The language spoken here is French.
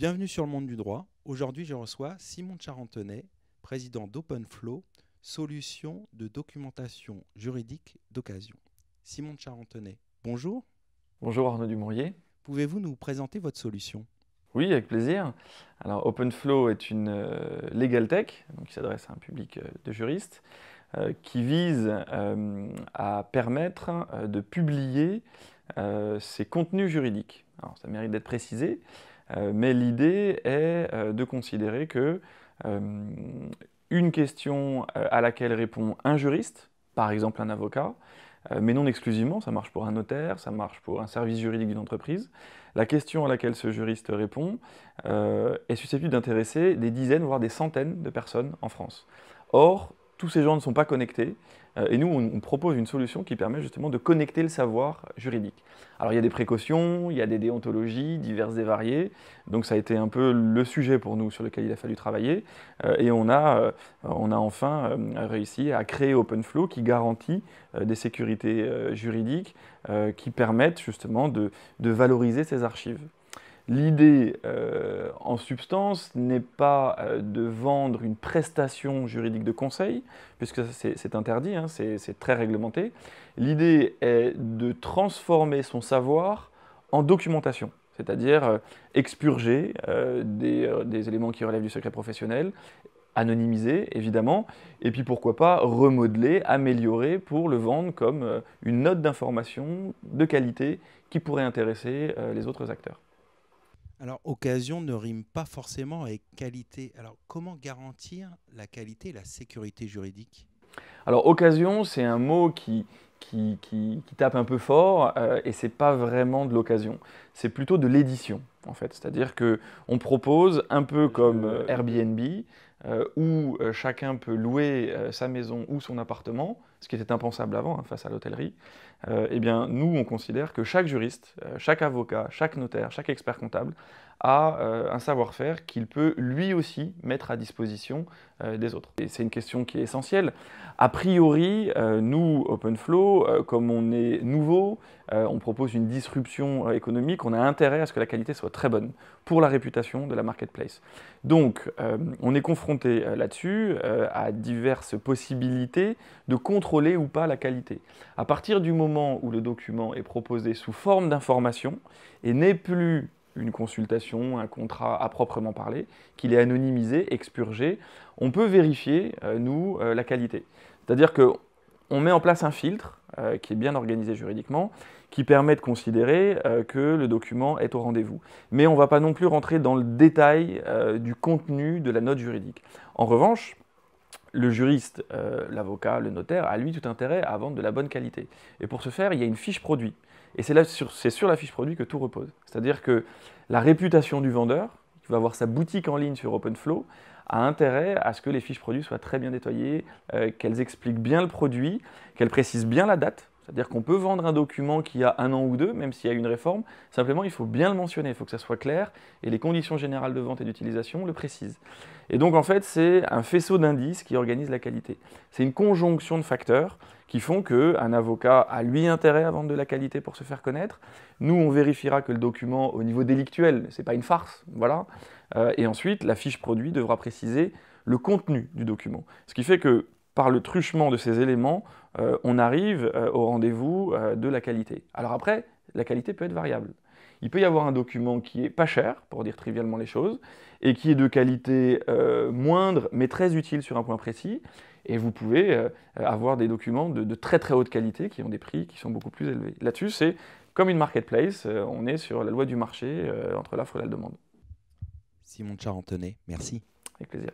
Bienvenue sur le monde du droit. Aujourd'hui, je reçois Simon de Charentenay, président d'OpenFlow, solution de documentation juridique d'occasion. Simon de Charentenay, bonjour. Bonjour Arnaud Dumouriez. Pouvez-vous nous présenter votre solution? Oui, avec plaisir. Alors OpenFlow est une legal tech, donc qui s'adresse à un public de juristes, qui vise à permettre de publier ses contenus juridiques. Alors ça mérite d'être précisé, mais l'idée est de considérer que une question à laquelle répond un juriste, par exemple un avocat, mais non exclusivement, ça marche pour un notaire, ça marche pour un service juridique d'une entreprise. La question à laquelle ce juriste répond est susceptible d'intéresser des dizaines, voire des centaines de personnes en France. Or, tous ces gens ne sont pas connectés, et nous, on propose une solution qui permet justement de connecter le savoir juridique. Alors, il y a des précautions, il y a des déontologies diverses et variées, donc ça a été un peu le sujet pour nous sur lequel il a fallu travailler, et on a enfin réussi à créer OpenFlow qui garantit des sécurités juridiques qui permettent justement de valoriser ces archives. L'idée, en substance, n'est pas de vendre une prestation juridique de conseil, puisque c'est interdit, hein, c'est très réglementé. L'idée est de transformer son savoir en documentation, c'est-à-dire expurger des éléments qui relèvent du secret professionnel, anonymiser évidemment, et puis pourquoi pas remodeler, améliorer pour le vendre comme une note d'information de qualité qui pourrait intéresser les autres acteurs. Alors, occasion ne rime pas forcément avec qualité. Alors, comment garantir la qualité et la sécurité juridique? Alors occasion, c'est un mot qui tape un peu fort et c'est pas vraiment de l'occasion. C'est plutôt de l'édition en fait. C'est-à-dire qu'on propose un peu comme Airbnb où chacun peut louer sa maison ou son appartement, ce qui était impensable avant hein, face à l'hôtellerie. Eh bien nous on considère que chaque juriste, chaque avocat, chaque notaire, chaque expert comptable a un savoir-faire qu'il peut lui aussi mettre à disposition des autres. Et c'est une question qui est essentielle. A priori, nous, OpenFlow, comme on est nouveau, on propose une disruption économique, on a intérêt à ce que la qualité soit très bonne pour la réputation de la marketplace. Donc, on est confronté là-dessus à diverses possibilités de contrôler ou pas la qualité. À partir du moment où le document est proposé sous forme d'information et n'est plus une consultation, un contrat à proprement parler, qu'il est anonymisé, expurgé, on peut vérifier, nous, la qualité. C'est-à-dire qu'on met en place un filtre qui est bien organisé juridiquement, qui permet de considérer que le document est au rendez-vous. Mais on ne va pas non plus rentrer dans le détail du contenu de la note juridique. En revanche, le juriste, l'avocat, le notaire a lui tout intérêt à vendre de la bonne qualité. Et pour ce faire, il y a une fiche produit. Et c'est sur la fiche produit que tout repose. C'est-à-dire que la réputation du vendeur, qui va avoir sa boutique en ligne sur OpenFlow, a intérêt à ce que les fiches produits soient très bien détaillées, qu'elles expliquent bien le produit, qu'elles précisent bien la date. C'est-à-dire qu'on peut vendre un document qui a 1 an ou 2, même s'il y a une réforme. Simplement, il faut bien le mentionner, il faut que ça soit clair, et les conditions générales de vente et d'utilisation le précisent. Et donc, en fait, c'est un faisceau d'indices qui organise la qualité. C'est une conjonction de facteurs qui font qu'un avocat a lui intérêt à vendre de la qualité pour se faire connaître. Nous, on vérifiera que le document, au niveau délictuel, ce n'est pas une farce, voilà. Et ensuite, la fiche produit devra préciser le contenu du document. Ce qui fait que, par le truchement de ces éléments, on arrive au rendez-vous de la qualité. Alors après, la qualité peut être variable. Il peut y avoir un document qui est pas cher, pour dire trivialement les choses, et qui est de qualité moindre, mais très utile sur un point précis. Et vous pouvez avoir des documents de très très haute qualité qui ont des prix qui sont beaucoup plus élevés. Là-dessus, c'est comme une marketplace, on est sur la loi du marché entre l'offre et la demande. Simon de Charentenay, merci. Avec plaisir.